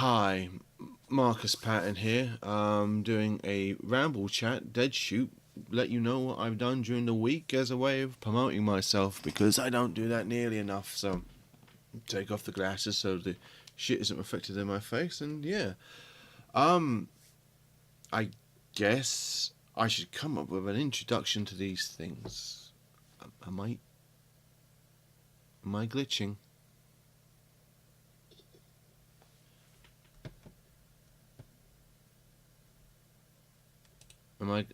Hi, Marcus Patton here. Doing a Ramble chat, dead shoot. Let you know what I've done during the week as a way of promoting myself because I don't do that nearly enough. So, take off the glasses so the shit isn't reflected in my face. And yeah, um, I guess I should come up with an introduction to these things. Am I? Am I glitching? Am I?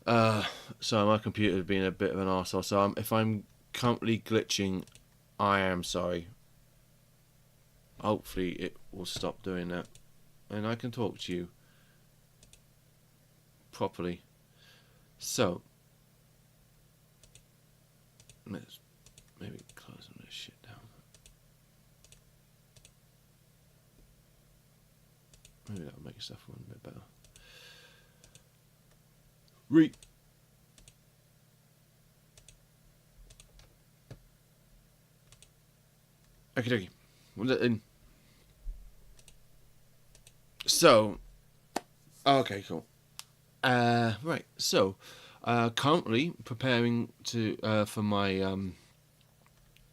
Uh, so my computer's being a bit of an arsehole. So if I'm currently glitching, I am sorry. Hopefully it will stop doing that, and I can talk to you properly. So let's maybe close some of this shit down. Maybe that'll make stuff run a bit better. Okay, okay. So, okay, cool. Right. So, currently preparing to for my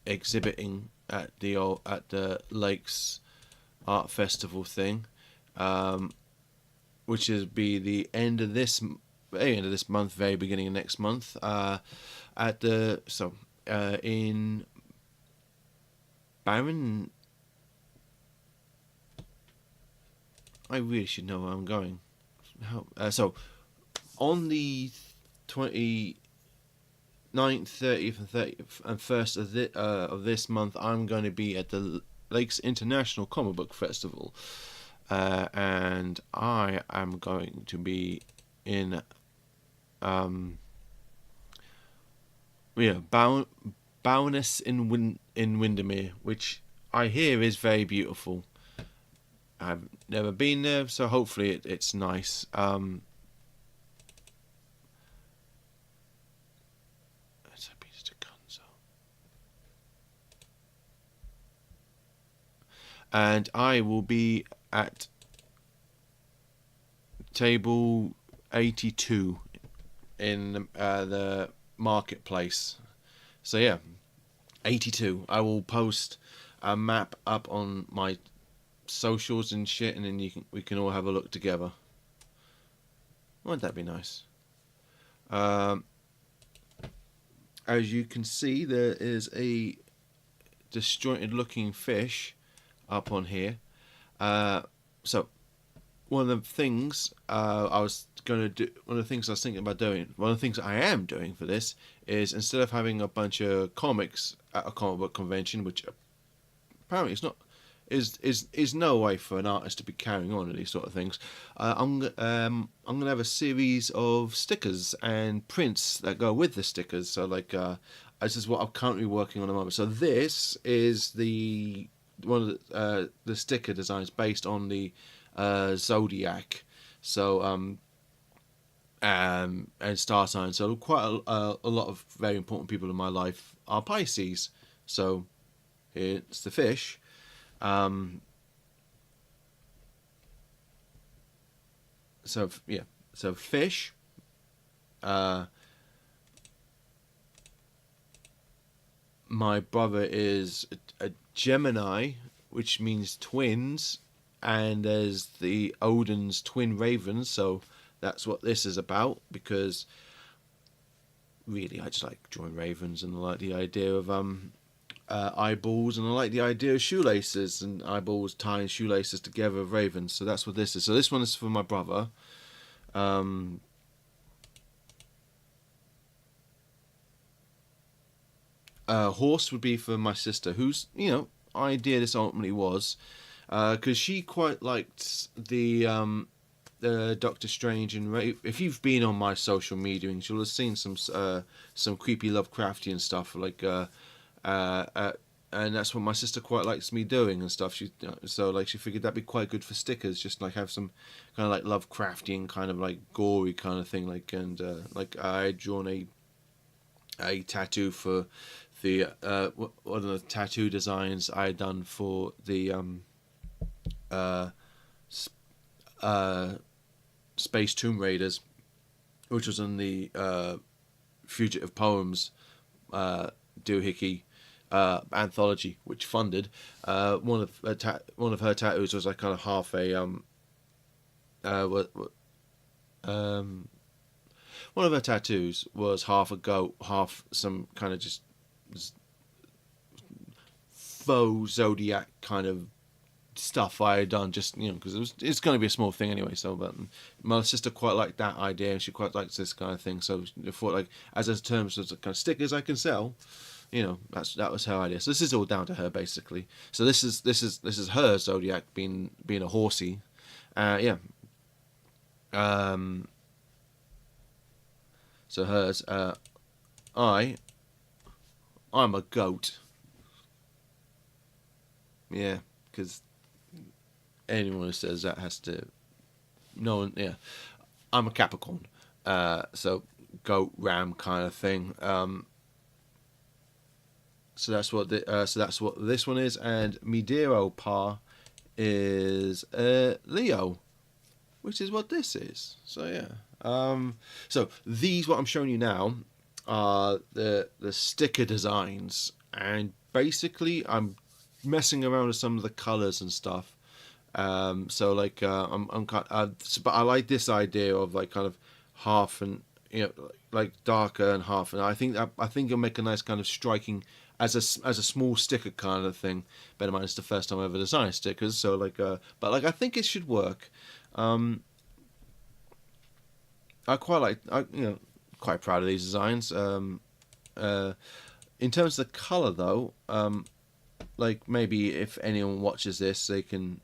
exhibiting at the Lakes Art Festival thing, um, which is be the end of this month, very beginning of next month. At the so in Baron. I really should know where I'm going. So on the 29th, 30th, and 30th and 1st of this month, I'm going to be at the Lakes International Comic Book Festival, and I am going to be in Bowness in Windermere, which I hear is very beautiful. I've never been there, so hopefully it's nice. It's a piece of gunzo. And I will be at table 82 in the marketplace. So yeah, 82. I will post a map up on my socials and shit, and then we can all have a look together. Wouldn't that be nice? Um, as you can see, there is a disjointed looking fish up on here. So one of the things I was going to do, one of the things I was thinking about doing, one of the things I am doing for this is instead of having a bunch of comics at a comic book convention, which apparently it's not, is no way for an artist to be carrying on with these sort of things. I'm gonna have a series of stickers and prints that go with the stickers. So like this is what I'm currently working on at the moment. So this is the one of the sticker designs based on the zodiac. So and star signs. So quite a lot of very important people in my life are Pisces. So it's the fish. So yeah, so fish. My brother is a Gemini, which means twins, and there's the Odin's twin ravens. So that's what this is about. Because really, I just like drawing ravens, and I like the idea of eyeballs, and I like the idea of shoelaces and eyeballs tying shoelaces together of ravens. So that's what this is. So this one is for my brother. Horse would be for my sister, whose idea this ultimately was, because she quite liked the Doctor Strange and if you've been on my social media, you'll have seen some creepy Lovecraftian stuff like and that's what my sister quite likes me doing and stuff. She figured that'd be quite good for stickers, just like have some kind of like Lovecraftian kind of like gory kind of thing, like and like I had drawn a tattoo for the one of the tattoo designs I had done for the uh, uh, Space Tomb Raiders, which was in the Fugitive Poems doohickey anthology, which funded one of her tattoos was like kind of half a um one of her tattoos was half a goat, half some kind of just faux zodiac kind of stuff I had done, just because it's going to be a small thing anyway. So, but my sister quite liked that idea, and she quite likes this kind of thing. So I thought, like, as in terms of the kind of stickers I can sell, that was her idea. So this is all down to her basically. So this is her zodiac being a horsey, yeah. So hers, I'm a goat. Yeah, because anyone who says that has to, no one. Yeah, I'm a Capricorn. So goat ram kind of thing. So that's what this one is, and Midero Pa is Leo, which is what this is. So yeah. So these what I'm showing you now are the sticker designs, and basically I'm messing around with some of the colors and stuff. So like I'm kind but I like this idea of like kind of half and like darker and half, and I think you'll make a nice kind of striking as a small sticker kind of thing. Bear in mind it's the first time I ever designed stickers, so like but like I think it should work. I quite like quite proud of these designs. In terms of the color though, like maybe if anyone watches this, they can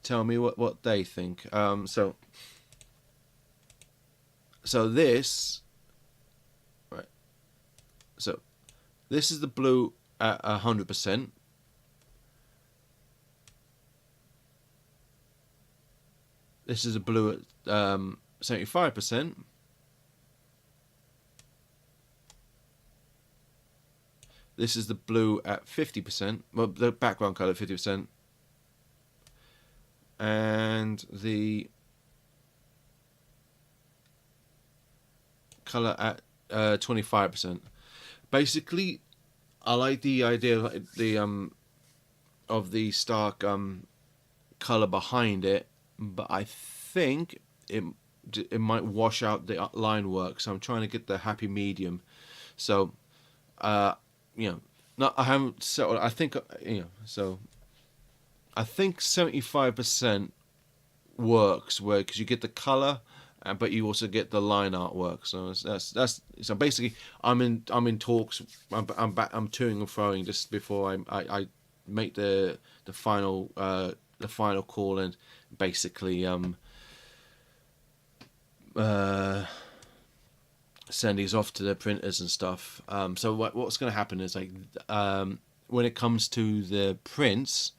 tell me what they think. So this, right? So this is the blue at 100%. This is a blue at 75%. This is the blue at 50%. Well, the background color 50%, and the color at 25%. Basically, I like the idea of the stark color behind it, but I think it might wash out the line work. So I'm trying to get the happy medium. So, not I haven't settled. I think So I think 75% works, where because you get the color, but you also get the line artwork. So that's so basically I'm in talks. I'm toing and froing just before I make the final call, and basically send these off to the printers and stuff. So what's going to happen is like when it comes to the prints,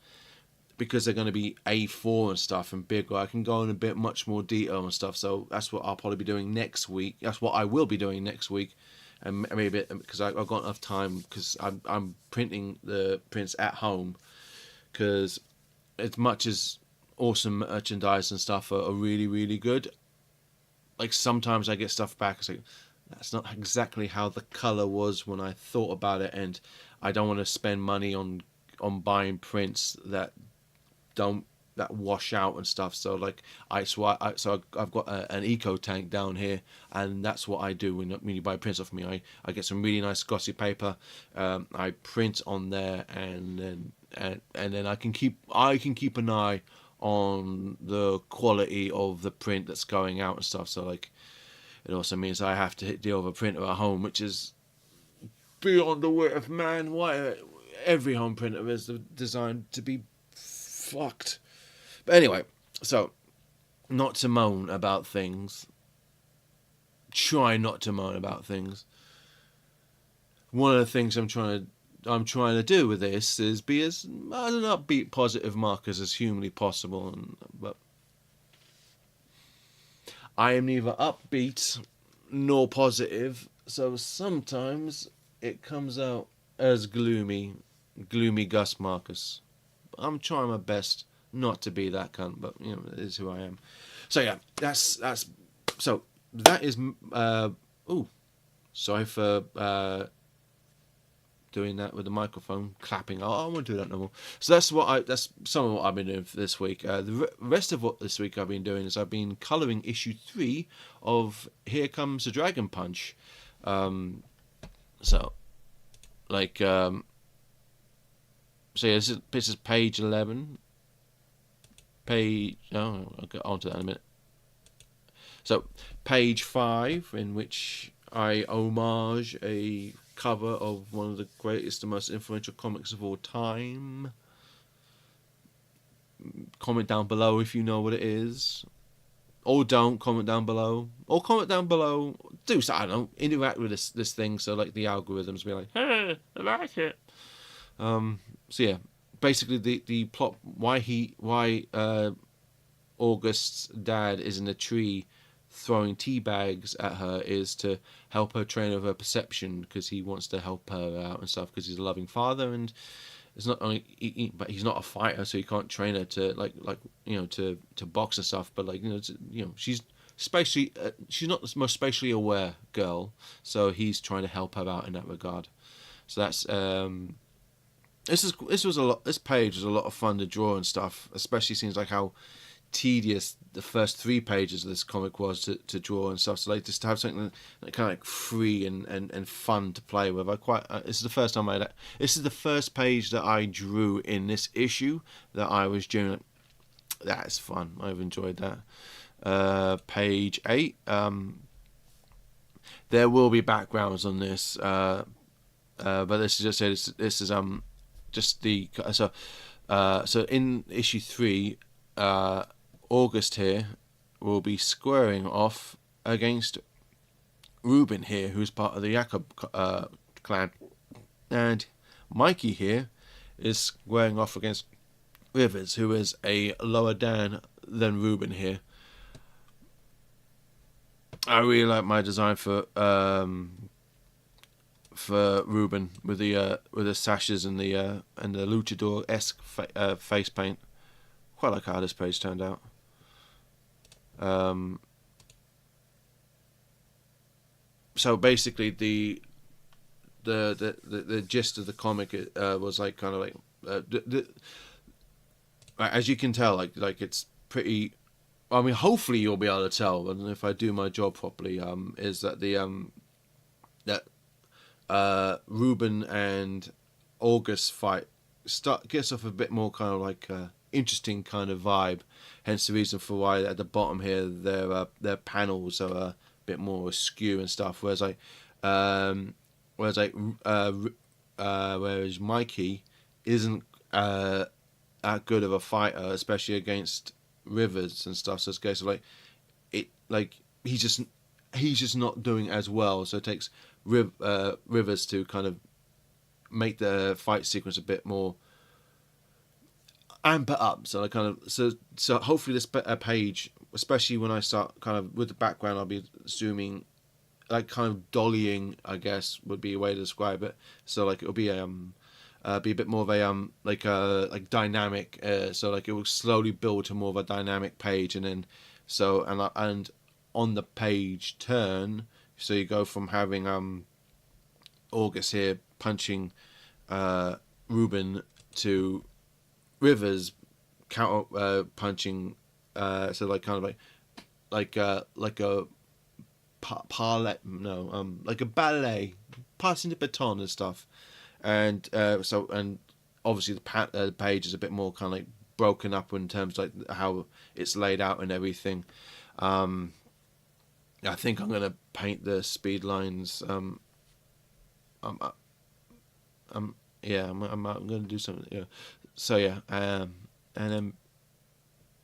because they're going to be A4 and stuff and bigger, I can go in a bit much more detail and stuff. So that's what I'll probably be doing next week. That's what I will be doing next week, and maybe because I've got enough time, because I'm printing the prints at home, because as much as awesome merchandise and stuff are really really good, like sometimes I get stuff back. It's like, that's not exactly how the color was when I thought about it, and I don't want to spend money on buying prints that wash out and stuff. So like I've got an eco tank down here, and that's what I do when you buy prints off me. I get some really nice glossy paper, I print on there, and then I can keep an eye on the quality of the print that's going out and stuff. So like it also means I have to deal with a printer at home, which is beyond the wit of man. Why every home printer is designed to be fucked. But anyway, so not to moan about things. Try not to moan about things. One of the things I'm trying to do with this is be as an upbeat, positive Markus as humanly possible, but I am neither upbeat nor positive, so sometimes it comes out as gloomy Gus Markus. I'm trying my best not to be that cunt, but you know, it is who I am. So yeah, that's so that is oh, sorry for doing that with the microphone clapping. I won't do that no more. So that's some of what I've been doing for this week. The rest of what this week I've been doing is I've been colouring issue 3 of Here Comes the Dragon Punch. So like so yeah, this is page 11. I'll get on to that in a minute. So page 5, in which I homage a cover of one of the greatest and most influential comics of all time. Comment down below if you know what it is, or don't comment down below, or comment down below. Do so, I don't know, interact with this thing, so like the algorithms be like, hey, I like it. So yeah, basically the plot, why August's dad is in a tree throwing tea bags at her, is to help her train of her perception, because he wants to help her out and stuff, because he's a loving father, and it's not only but he's not a fighter, so he can't train her to like you know, to box and stuff, but like, you know, she's spatially she's not the most spatially aware girl, so he's trying to help her out in that regard. So that's this page was a lot of fun to draw and stuff, especially seems like how tedious the first 3 pages of this comic was to draw and stuff. So like, just to have something that kind of like free and fun to play with. This is the first time this is the first page that I drew in this issue that I was doing. That's fun. I've enjoyed that. Page 8. There will be backgrounds on this, but this is just this is just the so in issue 3. August here will be squaring off against Reuben here, who's part of the Jacob clan, and Mikey here is squaring off against Rivers, who is a lower dan than Reuben here. I really like my design for Reuben with the sashes and the luchador-esque face paint. Quite like how this page turned out. So basically the gist of the comic was like kind of like as you can tell, like it's pretty. I mean, hopefully you'll be able to tell, and if I do my job properly, is that Reuben and August fight gets off a bit more kind of like interesting kind of vibe. Hence the reason for why at the bottom here their panels are a bit more askew and stuff. Whereas Mikey isn't that good of a fighter, especially against Rivers and stuff. So it's a case of he's just not doing as well. So it takes Rivers to kind of make the fight sequence a bit more amp it up. So I kind of so hopefully this page, especially when I start kind of with the background, I'll be zooming, like kind of dollying, I guess would be a way to describe it. So like it'll be a bit more of a like dynamic. So like it will slowly build to more of a dynamic page, and then and on the page turn, so you go from having August here punching Reuben to Rivers counter punching, so like kind of like a like a ballet, passing the baton and stuff, and and obviously the page is a bit more kind of like broken up in terms of like how it's laid out and everything. I think I'm gonna paint the speed lines. I'm gonna do something. Yeah. So yeah, and then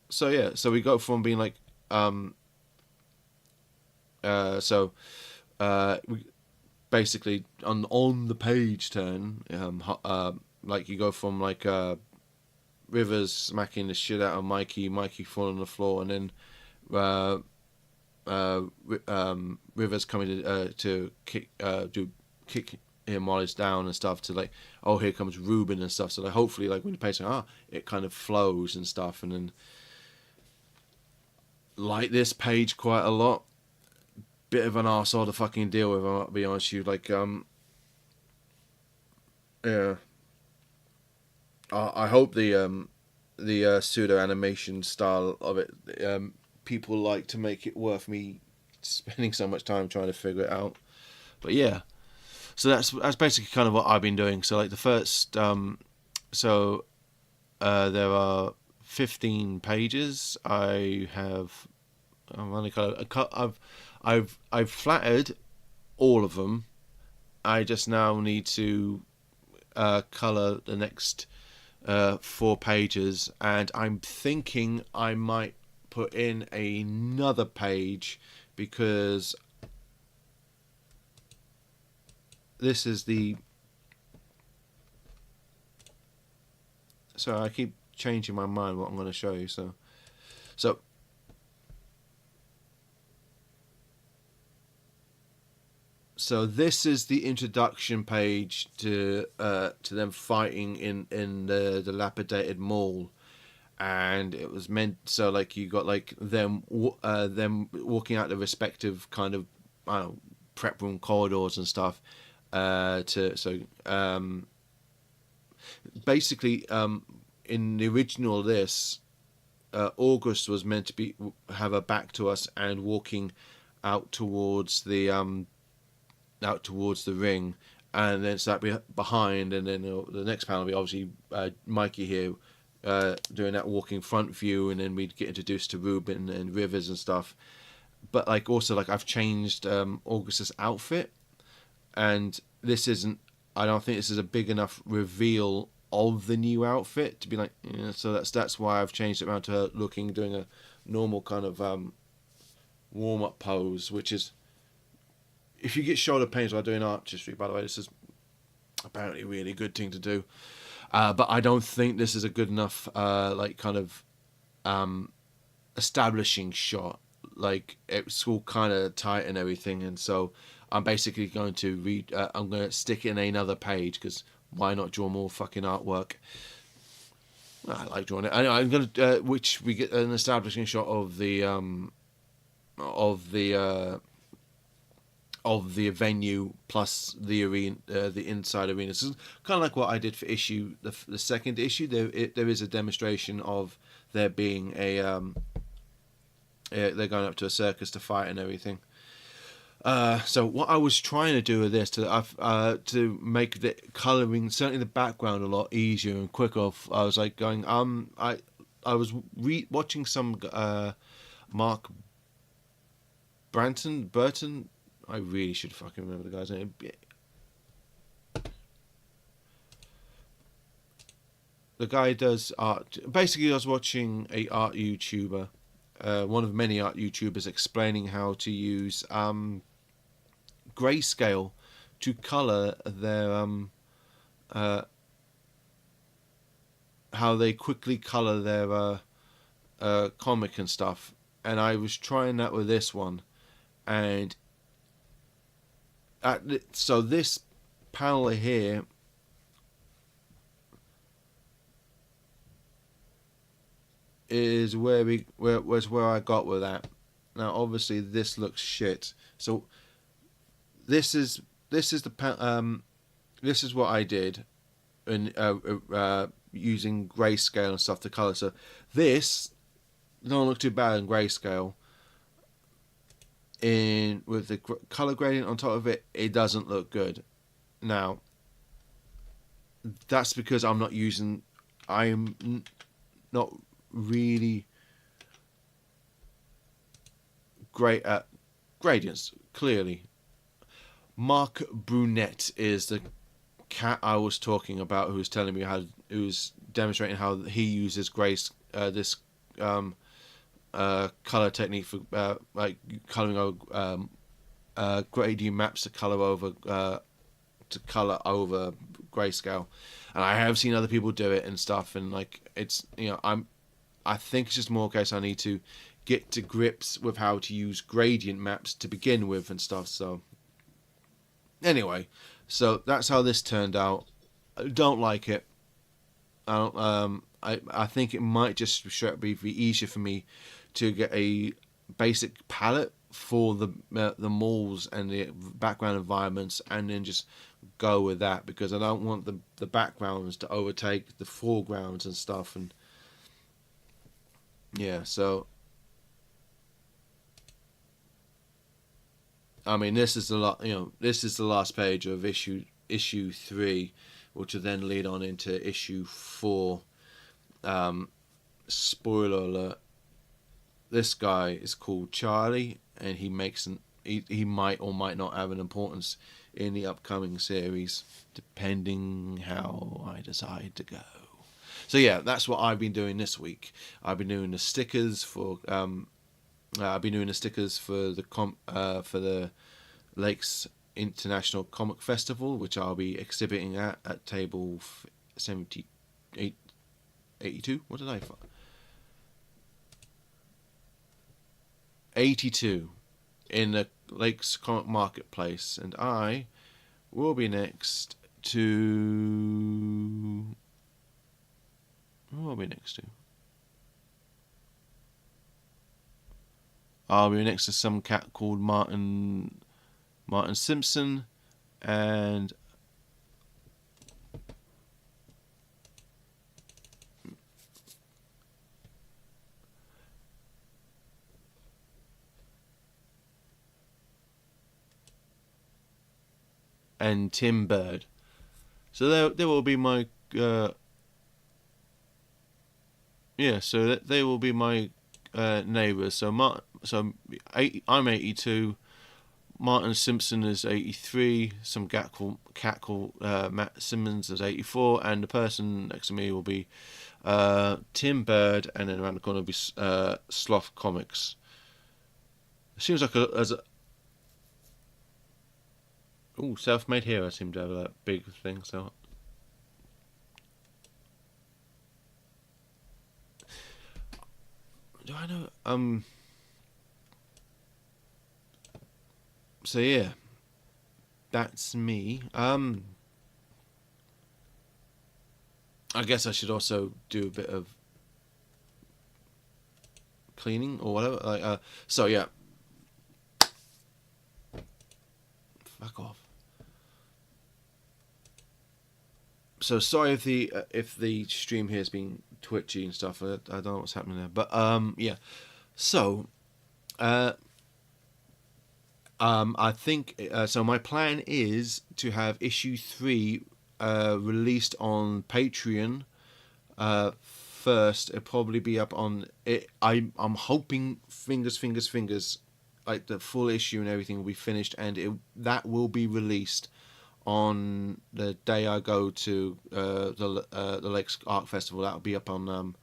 so we go from being like we basically on the page turn, like you go from like Rivers smacking the shit out of Mikey falling on the floor, and then Rivers coming to kick him while he's down and stuff to like, oh, here comes Ruben and stuff. So like hopefully like when the page it kind of flows and stuff. And then like this page quite a lot. Bit of an arsehole to fucking deal with, I'll be honest with you. Like yeah. I hope the pseudo animation style of it, people like to make it worth me spending so much time trying to figure it out. But yeah, so that's basically kind of what I've been doing. So like the first, there are 15 pages. I'm only kind of I've flattered all of them. I just now need to color the next 4 pages, and I'm thinking I might put in another page because this is the. So I keep changing my mind what I'm going to show you. So this is the introduction page to them fighting in the dilapidated mall, and it was meant so like you got like them walking out the respective kind of I don't know, prep room corridors and stuff. Basically, in the original August was meant to have her back to us and walking out towards the ring, and then so that'd be behind, and then the next panel will be obviously Mikey here doing that walking front view, and then we'd get introduced to Ruben and Rivers and stuff. But like also like I've changed August's outfit, and this isn't. I don't think this is a big enough reveal of the new outfit to be like. Yeah, so that's why I've changed it around to her doing a normal kind of warm up pose, which is. If you get shoulder pains while doing artistry, by the way, this is apparently a really good thing to do. But I don't think this is a good enough, like, kind of establishing shot. Like, it's all kind of tight and everything. And so I'm basically going to I'm going to stick it in another page because why not draw more fucking artwork? I like drawing it. I'm going to, which we get an establishing shot of the venue plus the arena, the inside arena. So it's kind of like what I did for the second issue. There is a demonstration of there being they're going up to a circus to fight and everything. So what I was trying to do with this to make the coloring, certainly the background, a lot easier and quicker. I was like going I was watching some Mark Burton. I really should fucking remember the guy's name. The guy does art. Basically, I was watching a art YouTuber, one of many art YouTubers, explaining how to use grayscale to color their how they quickly color their comic and stuff. And I was trying that with this one, and so this panel here is where I got with that. Now obviously this looks shit. So this is the this is what I did in using grayscale and stuff to color. So this don't look too bad in grayscale. With the color gradient on top of it, it doesn't look good. Now, that's because I'm not really great at gradients. Clearly, Mark Brunette is the cat I was talking about, who was telling me who's demonstrating how he uses this color technique for like coloring over gradient maps to color over grayscale, and I have seen other people do it and stuff, and like it's I think it's just more case I need to get to grips with how to use gradient maps to begin with and stuff. So anyway, So that's how this turned out. I don't like it. I don't, I think it might just straight be easier for me to get a basic palette for the malls and the background environments, and then just go with that, because I don't want the backgrounds to overtake the foregrounds and stuff. And yeah, so I mean, this is this is the last page of issue 3, which will then lead on into issue 4. Spoiler alert: this guy is called Charlie, and he might or might not have an importance in the upcoming series, depending how I decide to go. So yeah, that's what I've been doing this week. I've been doing the stickers for for the Lakes International Comic Festival, which I'll be exhibiting at table 78, 82. What did I find? 82 in the Lakes Comic Marketplace, and I will be next to. Who will I be next to? I'll be next to some cat called Martin Simpson, and Tim Bird. So there will be my so they will be my neighbours. So I'm 82. Martin Simpson is 83. Some cat called Matt Simmons is 84, and the person next to me will be Tim Bird, and then around the corner will be Sloth Comics. It seems like Self-Made Hero seem to have that big thing. So do I know? So yeah, that's me. I guess I should also do a bit of cleaning or whatever. So yeah, fuck off. So sorry if the stream here has been twitchy and stuff. I don't know what's happening there, but yeah. So I think so. My plan is to have issue 3 released on Patreon first. It'll probably be up on it. I'm hoping, fingers, like the full issue and everything will be finished, and that will be released on the day I go to the Lakes Art Festival. That'll be up on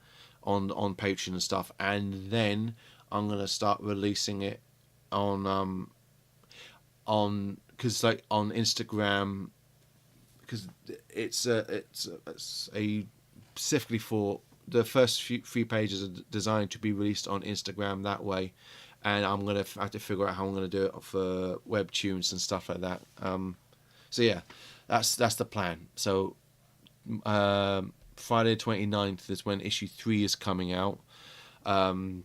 Patreon and stuff, and then I'm gonna start releasing it on because like on Instagram, because it's a specifically for the first few pages are designed to be released on Instagram that way, and I'm gonna have to figure out how I'm gonna do it for webtoons and stuff like that. So yeah, that's the plan. So Friday the 29th is when issue 3 is coming out. Yeah,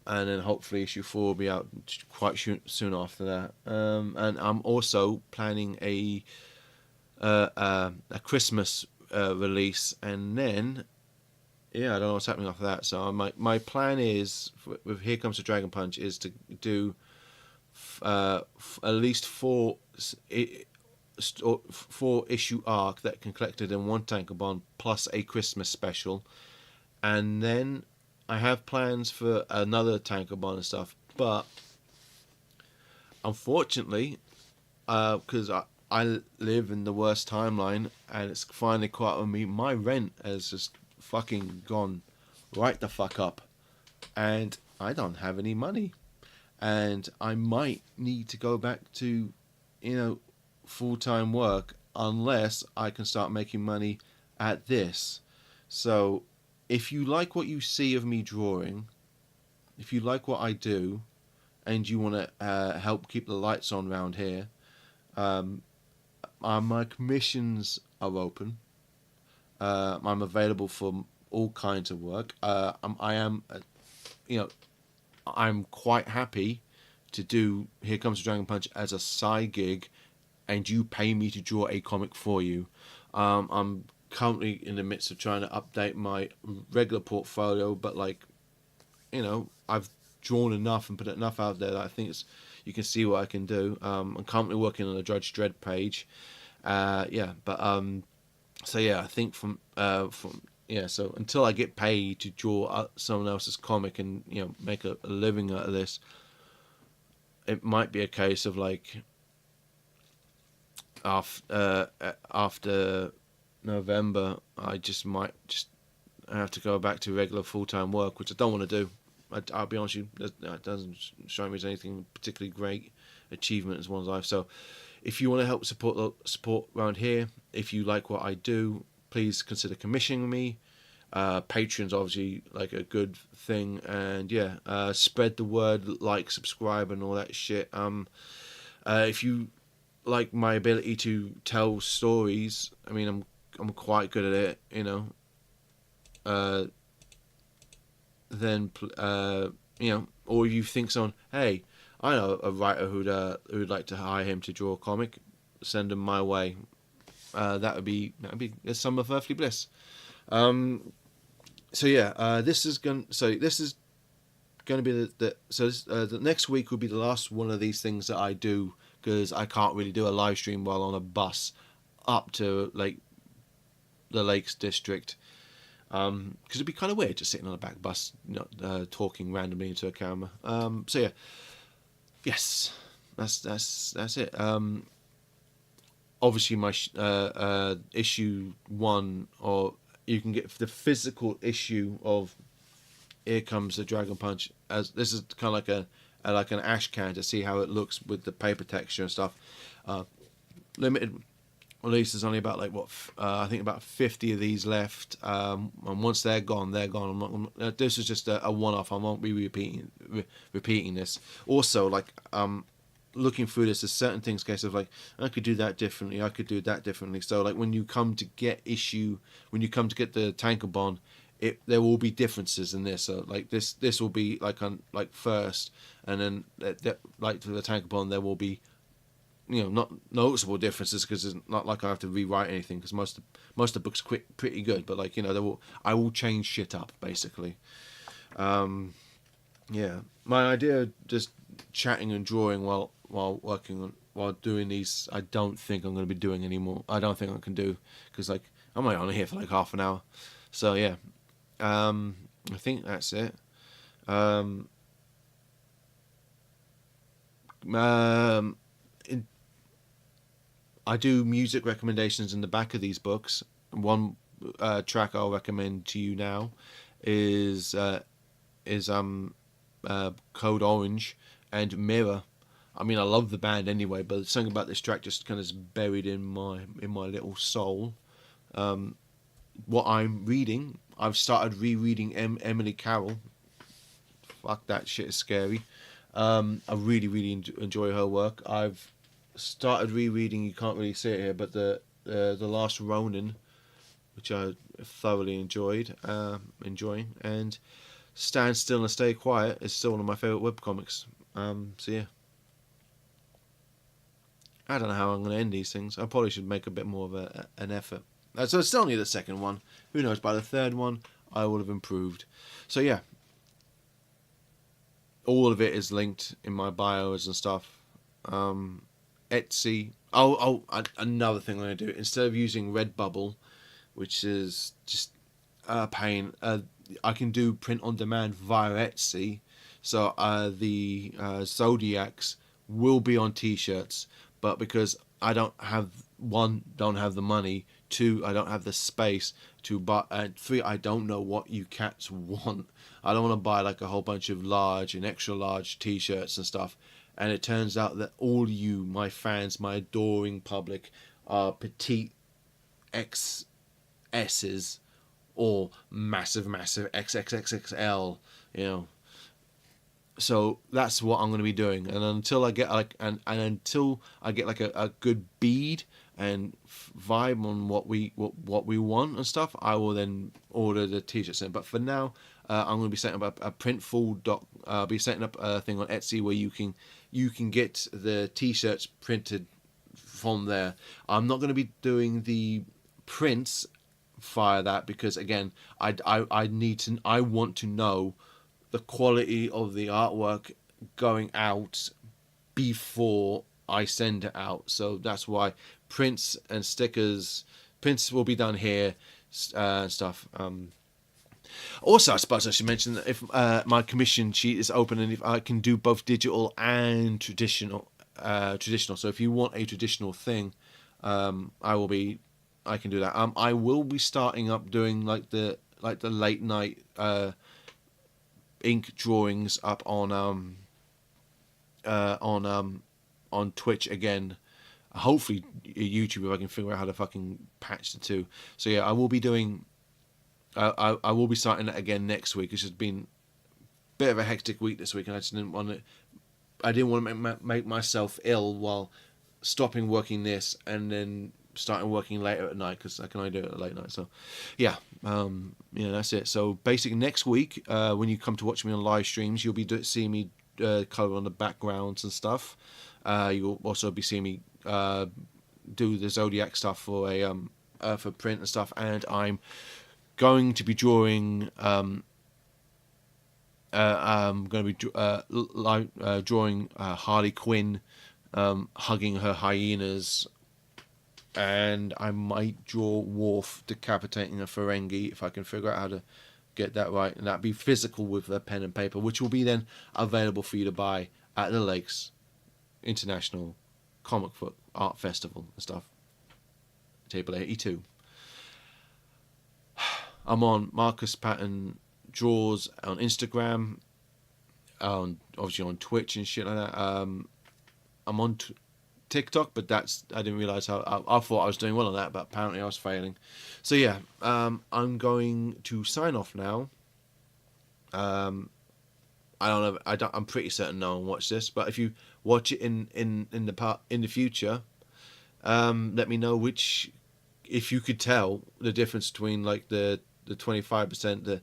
and then hopefully issue 4 will be out quite soon after that. And I'm also planning a Christmas release, and then I don't know what's happening after that. So my plan is with Here Comes the Dragon Punch is to do at least 4 issue arc that can collected in one tankobon plus a Christmas special, and then I have plans for another tankobon and stuff, but unfortunately, because I live in the worst timeline and it's finally caught up with me, my rent has just fucking gone right the fuck up, and I don't have any money, and I might need to go back to full-time work unless I can start making money at this. So if you like what you see of me drawing, if you like what I do, and you want to help keep the lights on around here, My commissions are open. I'm available for all kinds of work. I am, you know, I'm quite happy to do Here Comes the Dragon Punch as a side gig, and you pay me to draw a comic for you. I'm currently in the midst of trying to update my regular portfolio, but I've drawn enough and put enough out there that I think you can see what I can do. I'm currently working on a Judge Dredd page. So yeah, I think so until I get paid to draw someone else's comic and make a living out of this, it might be a case of after November, I might have to go back to regular full-time work, which I don't want to do. I'll be honest with you, it doesn't strike me as anything particularly great achievement as one as I've. So if you want to help support around here, if you like what I do, please consider commissioning me. Patreon's obviously like a good thing, and spread the word, subscribe, and all that shit. If you like my ability to tell stories, I mean, I'm quite good at it, then or if you think someone, hey, I know a writer who'd like to hire him to draw a comic, send him my way. That would be a summer of earthly bliss. This is going to be the next week will be the last one of these things that I do, because I can't really do a live stream while on a bus up to the Lakes District, because it'd be kind of weird just sitting on a back bus, talking randomly into a camera. Yes, that's it. Obviously, my issue 1, or you can get the physical issue of Here Comes the Dragon Punch. As this is kind of like an ash can to see how it looks with the paper texture and stuff. Limited release is only about I think about 50 of these left. And once they're gone, they're gone. This is just a one-off. I won't be repeating this. Also, looking through this, there's certain things, case of I could do that differently, I could do that differently. So when you come to get the Tankobon, there will be differences in this. So this will be first, and then for the Tankobon there will be not noticeable differences, because it's not like I have to rewrite anything, because most of the books are pretty good, but I will change shit up basically. My idea of just chatting and drawing while doing these, I don't think I'm going to be doing anymore. I don't think I can do, because I'm only here for half an hour. So yeah, I think that's it. I do music recommendations in the back of these books. One track I'll recommend to you now is Code Orange and Mirror. I mean, I love the band anyway, but something about this track just kind of is buried in my little soul. What I'm reading, I've started rereading Emily Carroll. Fuck, that shit is scary. I really, really enjoy her work. I've started rereading, you can't really see it here, but the Last Ronin, which I thoroughly enjoying, and Stand Still and Stay Quiet is still one of my favourite webcomics. So yeah, I don't know how I'm going to end these things. I probably should make a bit more of an effort. So it's still only the second one. Who knows, by the third one I will have improved. So yeah, all of it is linked in my bios and stuff. Etsy. Another thing I'm going to do, instead of using Redbubble, which is just a pain, I can do print on demand via Etsy. So the Zodiacs will be on t-shirts, but because I don't have the money, 2, I don't have the space to buy, and 3, I don't know what you cats want. I don't want to buy a whole bunch of large and extra large t-shirts and stuff. And it turns out that all you, my fans, my adoring public, are petite XS's or massive XXXXL, So that's what I'm going to be doing, and until I get like until I get like a good bead and vibe on what we want and stuff, I will then order the t-shirts in. But for now, I'm going to be setting up a printful dot. I'll be setting up a thing on Etsy where you can get the t-shirts printed from there. I'm not going to be doing the prints via that because again, I want to know the quality of the artwork going out before I send it out. So that's why prints and stickers, prints will be done here and stuff. Also, I suppose I should mention that if my commission sheet is open and if I can do both digital and traditional. So if you want a traditional thing, I can do that. I will be starting up doing like the late night ink drawings up on Twitch again. Hopefully YouTube if I can figure out how to fucking patch the two. So yeah, I will be doing. I will be starting that again next week. It's just been a bit of a hectic week this week, and I just didn't want to. I didn't want to make myself ill while stopping working this and then starting working later at night because I can only do it at late night. So, yeah, that's it. So basically, next week when you come to watch me on live streams, you'll be seeing me color on the backgrounds and stuff. You'll also be seeing me do the Zodiac stuff for for print and stuff, and I'm going to be drawing. I'm going to be drawing Harley Quinn hugging her hyenas, and I might draw Worf decapitating a Ferengi if I can figure out how to get that right, and that'd be physical with a pen and paper, which will be then available for you to buy at the Lakes International Comic Book Art Festival and stuff. Table 82. I'm on Markus Patton Draws on Instagram, obviously on Twitch and shit like that. I'm on TikTok, but I didn't realize how I thought I was doing well on that, but apparently I was failing. So yeah, I'm going to sign off now. I don't know. I'm pretty certain no one watched this, but if you watch it in the future, let me know if you could tell the difference between like the 25%, the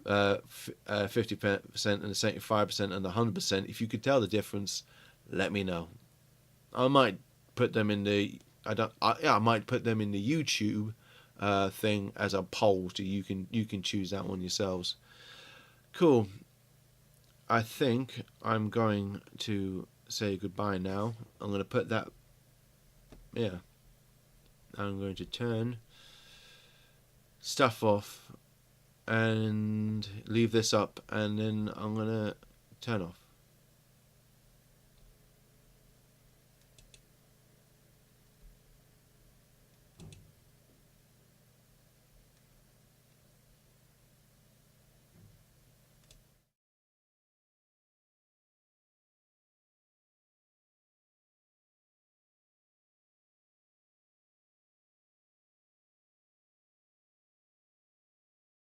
50% and the 75% and the 100%. If you could tell the difference, let me know. I might put them in the I might put them in the YouTube thing as a poll, so you can choose that one yourselves. Cool. I think I'm going to say goodbye now. I'm going to put that. Yeah. I'm going to turn stuff off and leave this up, and then I'm going to turn off.